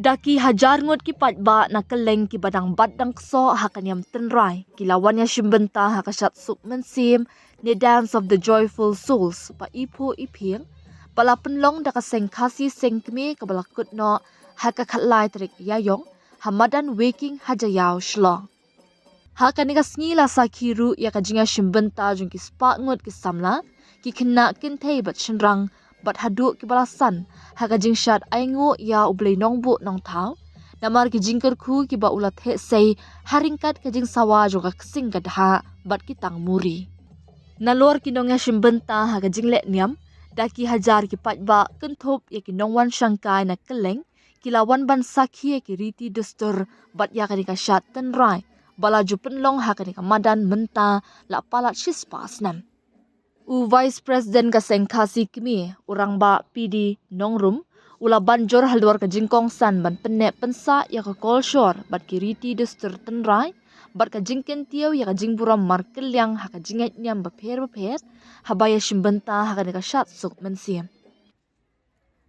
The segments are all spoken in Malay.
Daki hajar ngot ki patba na keleng ki badang badang kso hakanyam tenrai kilawan ya shimbenta hakashat suk mensim ne Dance of the Joyful Souls pa ipo iping palapen long daka sengkasi sengkme kabalakut no hakakhatlai trik yayong hamadan waking hajayao shlong hakanika snila sakiru ya kajinga shimbenta jungki spa ngot ki samla ki khinna kintei bat shinrang bat hadu ki balasan haka jingshat aingo ya ublei nongbu nong thau namar ki jingkar khu ki ba ulat he sei haringkat ka jing sawa joga ksing gadha bat ki tang muri nalor ki nongya shimbenta haka jingle niam daki hajar ki patba kenthop ya ki nongwan shangkai na keleng kilawan ban sakhi ki riti dustur bat ya kanika shat tenrai bala jupen long haka nika madan menta la palat shispas nam u Vice President ka sengkasi kimi urang ba PD nongrum ula banjor halwar ka jingkong san ban penne pensa ya ka kolshor bat kiriti dustur tenrai bat ka jingken tiaw ya ka jingburam markelyang ha ka jinget nyam ba pher habaya shimbenta ha ka ne ka shat suk mensiam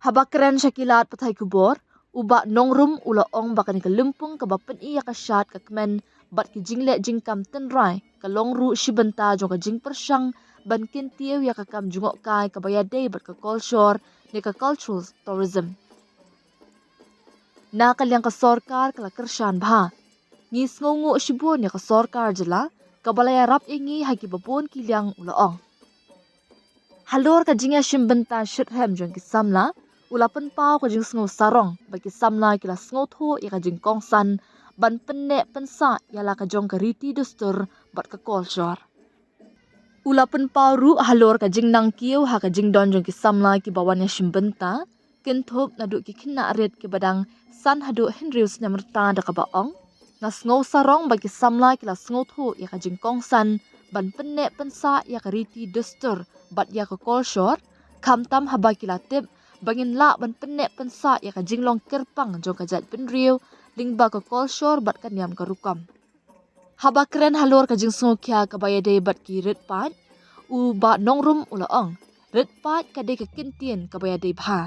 habakran shakilat pathai kubor uba nongrum ula ong ba ka ne ka lumpung ka ba pen iya ka shat ka kmen bat ki jingle jingkam tenrai ka longru shibenta jo ka jing persang ban kin tiaw ya ka kam jungok kai ka baya day bat ka kolshor ne ka cultural tourism na kalyang ka sorkar kala kershan bha ni sngongo shibon ya ka sorkar jala ka balaya rap ingi haki babon kilyang ulaong halor ka jinga shimbenta shithem jong ki samla ulapan pau ka jing sngo sarong ba ki samla kila sngo tho ya ka jing kongsan ban penne pensa ya la ka jong ka riti dustur bat ka kolshor ulapan pauru halor ka jing nang kieu ha ka jing don jong ki samla ki bawan ya shimbenta kenthop nadu ki khinna ret ki badang san hadu henrius namrta da ka baong na sngo sarong ba ki samla ki la sngo tho ya ka jing kongsan ban penne pensa ya ka riti dustur bat ya ka kolshor khamtam haba ki la tip bangin la ban penne pensa ya ka jing long kerpang jong ka jat penriu lingba ka kolshor bat ka niam ka rukam haba kren halor ka jing sngo kya ka bayade bat ki ret pat u ba nongrum ulaong ret pat ka de ka kintien ka bayade bha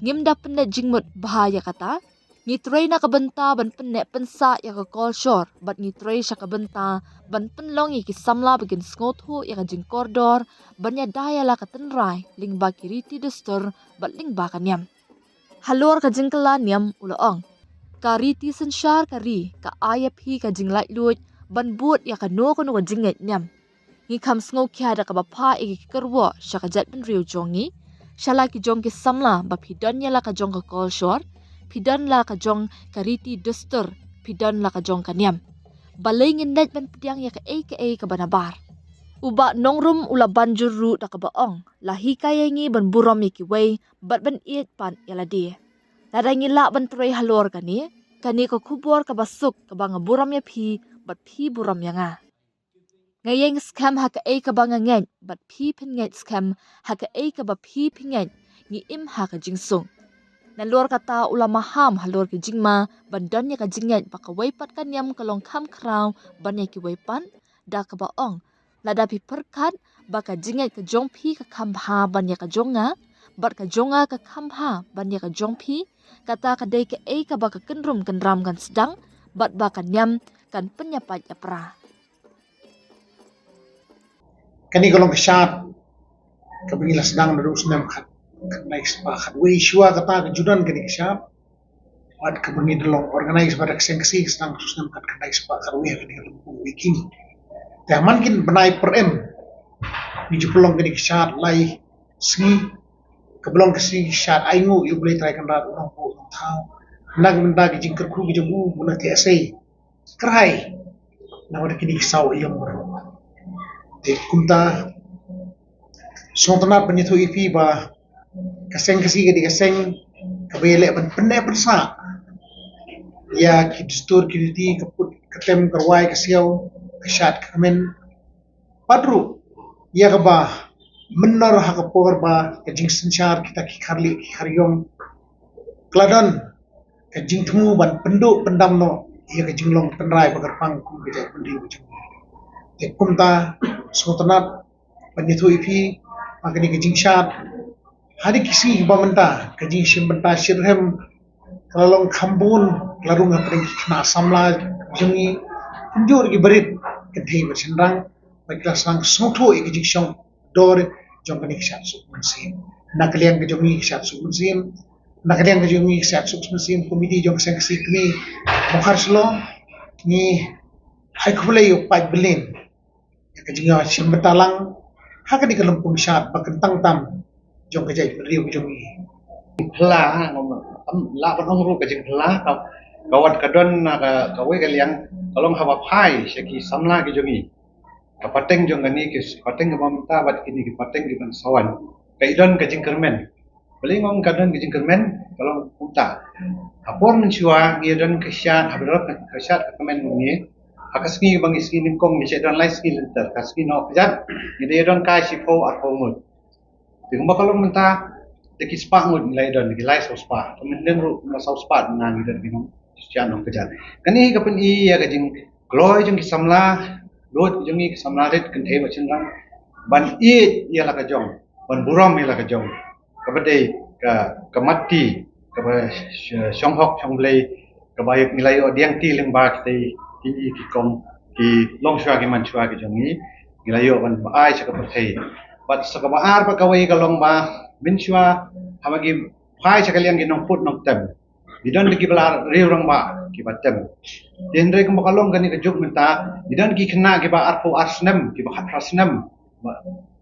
ngimda penne jingmut bha ya kata ngitrei na ka benta ban penne pensa ya ka kolshor bat ngitrei sha ka benta ban penlong ki samla begin sngo thu ya ka jing kordor banya daya la ka tenrai lingba ki riti dustur bat lingba ka niam halor ka jing kala niam ulaong ka riti senshar ka ri ka ayap hi ka jing lai lut ban but ya ka no ka jinget nyam ngi kham sngo kya da ka ba pha e ki kerwo sha ka jat pen riu jongi shala ki jong ki samla ba phidon ya la ka jong ka kolshor phidon la ka jong ka riti dustur phidon la ka jong ka niam balengin net ban pdiang ya ka ka banabar uba nongrum ula banjur ru da ka ba ong la hi kaya ngi ban burom ki wei bat ban it pan ya la de ladangi la ban trei halor kani ka kubor ka basuk ka banga buram ya phi bat phi buram ya nga ngayeng scam ha ka banga ngen bat phi phin ngen scam ha ka ba phi phingen ni im ha ka jingsung na lor ka ta ulama ham halor ki jingma ban don ya ka jinget ba ka weipat ka nyam ka long kham kraw ban ya ki weipan da ka ba ong lada pi perkat ba ka jinget ka jong phi ka kham ha ban ya ka jonga bat ka jonga ka kham ha ban ya ka jong phi kata ka dei ka ba ka kenrum kenram kan sedang bat ba ka nyam kan penyapat ya pra kani golong kesat kabingila sedang terus nem khat naik spa khat we shua kata kejudan kani kesat wat kabingi dolong organize pada kesengsi sedang terus nem khat naik spa khat we kani golong weking taman kin benai per em ni jepelong kani kesat lai singi keblong kesi shat aingu you boleh try kan rat orang po thau nag benda ki jingker khu ki jabu buna ti asai krai na wada kini sau yang de kumta sontana penyitu ipi ba kaseng kasi ke di kaseng kabele ban penne persa ya ki distur ki ti kaput ketem kerwai kasiau kesat kamen padru ya ka ba menar ha ka por ba ka jing senchar kita ki kharli ki kharyong kladon ka jing thmu ban pendu pendam no ya ka jinglong penrai bagar pang kum ke jai pendi bujung te kumta sotanat penyitu ipi magani ka jing shat hari kisi ba menta ka jing shim benta shirhem kalau long kambun larung apa yang kena samla jungi penjur ki berit kedai bersendrang baiklah sang smutu iki jiksong dor jong kani kisat suk mensim nak kalian ke jongi kisat suk mensim nak kalian ke jongi kisat suk mensim komiti jong sang sikni bukhar slo ni hai khulai yo pai belin ya ke jinga sim betalang ha ka di kalumpung syat bakentang tam jong ke jai riu jongi pela la ban ong ru ka jing pela kawan kadon ka kawe kaliang kalong hawa pai seki samla ki jongi kapateng jong gani ke pateng ke mamta bat kini ke pateng di ban sawan ka idon ka jing kermen paling ong kadon ke jing kermen kalong puta apor menchua ngidon ke syat habrot ke syat ka kemen ngi akaski bang iski ningkong ni sedon lai ski lenter kaski no pejat ide don kai sipo atpomut tingba kalong menta teki spa ngut nilai don nilai so spa kemen ru na so spa nang idon binong sian no pejat kani kapen I ya ka jing gloy jong ki samla lot jong ki samla ret kan the ma chinrang ban I ya la ka jong ban buram ya la ka jong ka bade ka mati ka ba shong hok chong blei ka ba yak nilai o diang ti leng ba ki ki kong ki long shwa ki man shwa ki jong ni nilai o ban ai cha ka pa thei bat sa ka ba ar pa ka wei ka long ba min shwa hamagi phai cha ka liang ki nong put nong tem bidon ki bala riu rang ba ki batem dendre ko makalong gani ka jog menta bidon ki khna ki ba arpo arsnem ki ba khatrasnem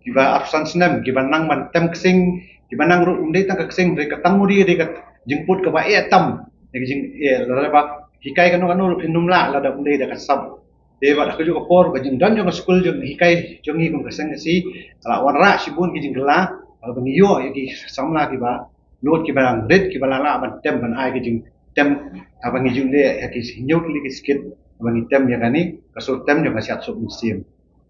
ki ba arsansnem ki ba nang man tem ksing ki ba nang ru umdei tang ksing re ka tamuri re ka jingput ka ba e tam ne jing e la ba hikai kanu kanu pinumla la da umdei da ka sab de ba ka jog por ka jing dan jong school jong hikai jong hi kum kseng si ala wanra sibun ki jing gela ba ngiyo ki samla ki ba lot ki barang red ki balala ban tem ban ai ki jing tem abang ijung le ya ki hinyok li ki skit abang tem ya kani kasur tem jo kasiat sub musim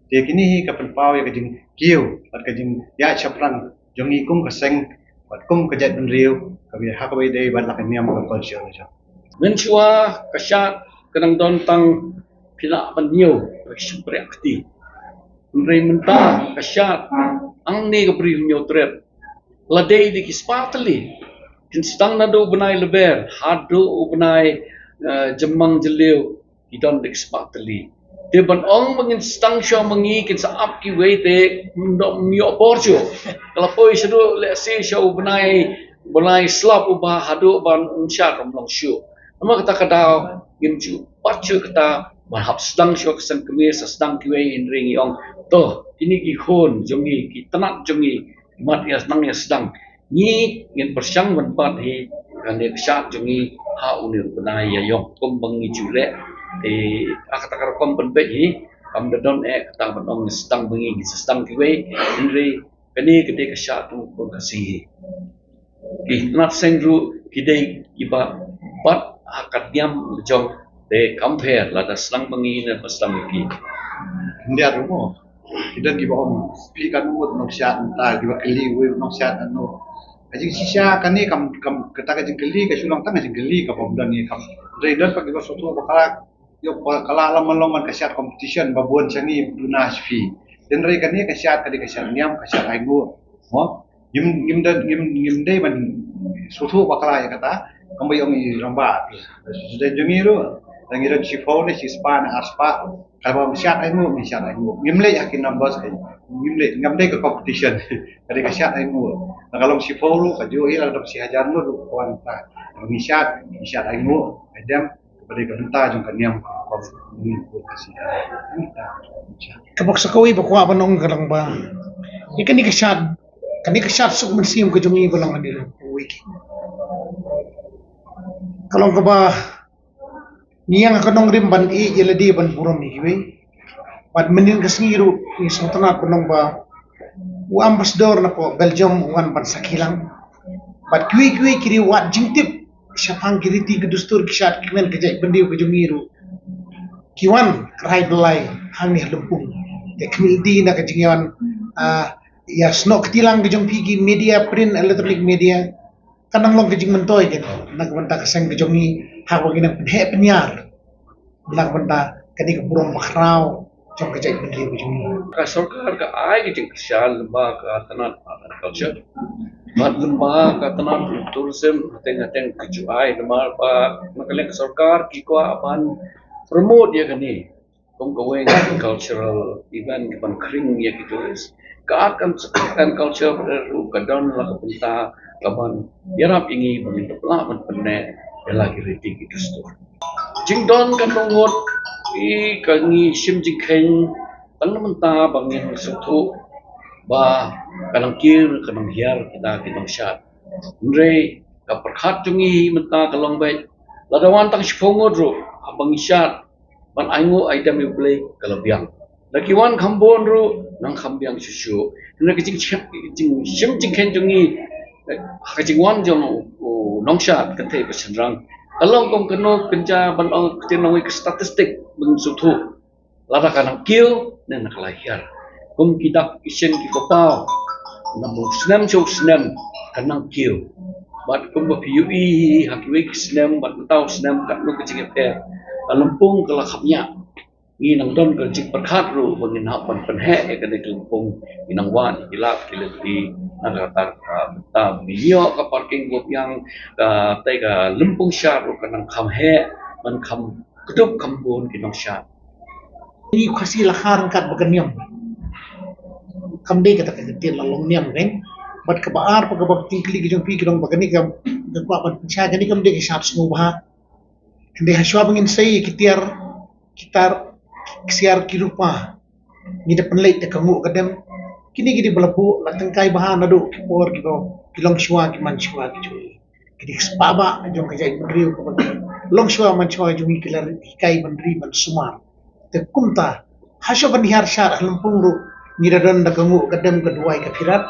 te kini hi ka penpau ya ki jing kiu bat ka jing ya chapran jongi kum kaseng bat kum ka jat ban riu ka bi ha ka bi dei ban la ka niam ka culture ja Menchua kasyat kadang don tang pila panyo ekspreakti. Menrei mentah kasyat ang ni ka pri nyotret. Ladei di kispatali. Kinstang na do benai leber, hado benai jemang jeliu idon di kispatali. Dia ban ong menginstang syo mengi kin sa up ki wei te ndok myo porjo. Kalau poi sedo le si syo benai slap ubah hado ban unshat rom long syo. Nama kata kadau gimju pacu kata ban hap sedang syo kesan kemis sedang ki wei in ring yong toh ini ki khon jongi ki tanat jongi mat ya senang ya sedang ni ngin persyang menpat hi kan dia syat jongi ha unir benai ya yong kom bangi jule akata karakom penbet hi kam dadon kata benong sedang bangi sedang kiwe indri kani kede kasyat tu kon kasih ki nat sengru kide iba bat akat diam jong de compare la da sedang bangi na sedang ki dia rumo idan ki ba om pi kan mo no syat ta ki ba kli we no syat no aji sisa kani kam kata ka jing kli ka sulang tang jing kli ka bom dan ni kam reader pa ki ba sotu ba kala yo kala alam malongan ka syat competition ba buan changi dunas fi den re kani ka syat ka syat niam ka syat ai go mo yim dei ban sotu ba kala ya kata kam ba yong ramba den jungiru dan si phone si spa na aspa kalau syat ai mu syat ai mu ngimle yakin numbers ai ngimle ngamde ke competition kali ka syat ai mu kalau si phone ka jo ila dok si hajar mu kawan ta ngi syat ai mu adam kepada ka benta jong kan niam ko ni ko kasih kabok sa kawi ba kwa banong galang ba ikan ni kasyat suk mensim ke jongi balang anil wiki kalau ka ba niyang kanong rimban yeladi ban buram ni kiwe pat menin kasngiru ni sultanat banong ba u ambassador na po Belgium wan ban sakilang pat kiwe kiri wat jingtip syapang kiriti kedustur kisyat kimen kejai bendiu kejungiru kiwan krai belai hangni lempung ya kemildi na kejingian ya snok tilang kejung pigi media print electronic media kanang long kejing mentoy gitu nagbanta kaseng kejongi hawagin ang penhe penyar nagbanta kani ke burung makrau jong kejai menteri ujung ni. Ka sarkar ka ai ki jing shal lemba ka tanat culture. Mat lemba ka tanat tourism hateng keju ai lemba pa makaleng sarkar ki ko apan promote ya kani. Kung going cultural event ban kring ya ki tourist. Ka kan culture ru ka don la ka punta kaban yarap ingi bangin pla man penne lagi reti ki store. Jing don kan ngot I kangi sim jing khen tang menta bangin suthu ba kanang kir kanang hiar kita kinong syat nre ka perkhat jungi menta kalong bai ladawan tang shpongo ro abang syat ban aingo item you play kalabiang lakiwan khambon ro nang khambiang susu nre kijing jing sim jing khen jungi kijing wan jong nong syat kan thei pasenrang kalong kong keno kenja ban ong tinong statistik beng suthu lara kanang kil nen nakalahiar kung kidak isen ki kopao namu snem chok snem kanang kil bat kung ba PUE hakiwe snem bat tau snem kat no kecing te lampung kala khapnya ngi nang don ka jik perkhat ru bangin ha pan penhe ka de lampung inang wan hilap kilati nagatar ta bio ka parking go yang ka tai ka lampung sha ru kanang kham he man kham kutup kambon kinong sha Ni kasi lahar kat baganyam. Kamde kata ketil lalong niam kan. Bat kebaar pagabak tingkli kijong pi kijong bagani kam gakwa pan pencha gani kamde ke shat semua bah. Hende haswa bangin sai kitar siar kirupa. Ni de penlait de kangu kadem kini gidi belapu la tengkai bahan nadu kipor kilong shwa kiman shwa kijoi. Kidi spaba jong kajai mandriu kapan. Long shwa man shwa jongi kilar hikai mandri man sumar. Te kumta hasyo banihar syar lampung ru ngiradon da kangu kadem keduai kapirat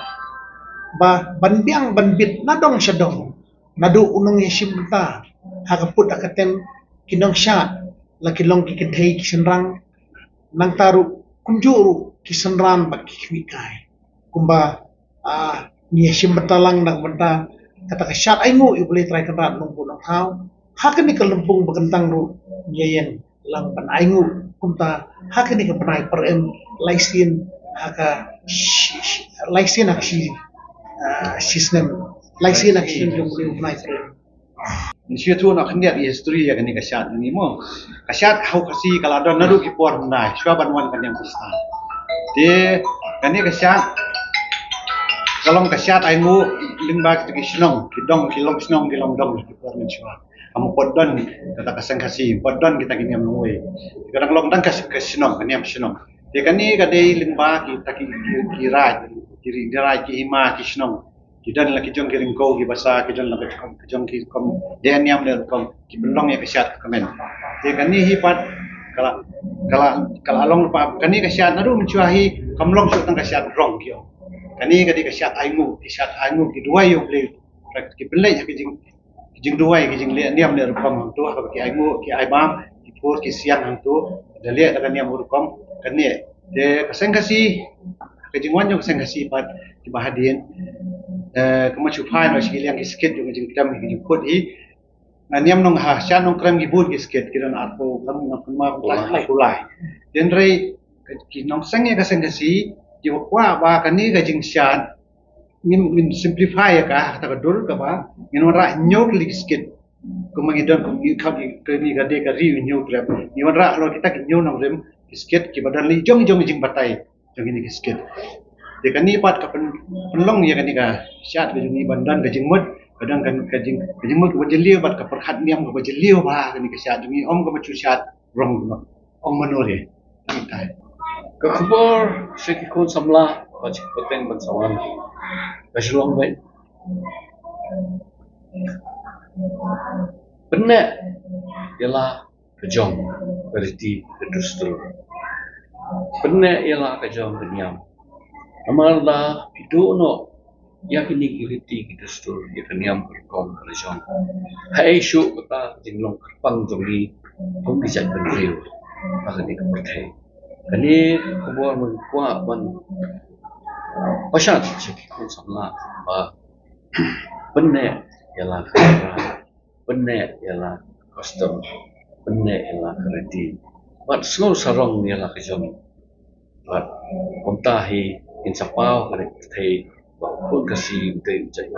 ba banbiang banbit nadong syadong nadu unong yesimta hakaput akatem kinong syat lakilong kikithei kisenrang nang taru kunjuru kisenran bak kiwikai kumba ni yesim betalang nak benta kata kasyat aingu yu boleh try kenrat nung punong hau hakani kalempung bekentang ru nyeyen lang pan aingu kumta hakani ka panai per laisin haka laisin ak sistem laisin ak sistem jong boleh panai per Nisya tu nak hendak history ya kani kasyat ni mo. Kasyat hau kasi kalau ada nadu ki por nai, syua banwan kan yang pista. De kani kasyat kalau kasyat aingu lingba ki kisnong, kidong kilong snong kilong dong ki por men syua. Kamu podon kata kasang kasi, podon kita kini am nuwe. Kadang long dang kas kisnong kani am snong. De kani kadai lingba ki taki kirai, kirai ki hima kisnong. Kidan lagi jong kiring kau ki basa kidan lagi jong ki kom den yam le kom ki belong ya kasyat kamen te kani hipat kala along pa kani kasyat nadu mencuahi kamlong su tang kasyat rong kio kani kadi kasyat aingu ki dua yo ble ki belai ki jing dua ki jing le niam le kom tu ha ki aingu ki aibam ki pur ki siang hang tu de le daga niam kom kani de kaseng kasi ke jing wan yo kaseng kasi pat ki bahadien kemacupan masih yang sikit juga jeng kita mungkin jemput niam nong hasan nong krem gibut sikit kira atau kamu nak kemar kulai dan rei nong sengnya kaseng kasi jiwa ba kani gajing syad min simplify ya kah kata kedul kaba min ora nyok lik sikit kumangidon kami kani gade kari nyok rem ni ora lo kita kinyo nong rem sikit ki badan li jong jing batai jong ini sikit Dekan ni pat kapan pelong ya kan ika syat ke ni bandan ke jengmut kadang kan ke jengmut ke jeliu pat ke perhat niam ke jeliu ba kan ika syat ni om ke macu syat rong om manor ya tai ke khubor sekikun samla wajib poteng bansawan kaslong baik benar ialah kejong berarti kedustur benar ialah kejong kenyam amarlah hidup no yakini kiriti kedustur yakiniam berkom kerjong hai syuk kata jinglong kerpang jongi kong dijat bendriu akan dikepertai kani kebuar mengkuat man pasat sekikun samla benar ialah kerja benar ialah custom benar ialah kereti buat semua sarong ialah kejong At puntahi in sa pao kalit tay pun kasi tay jay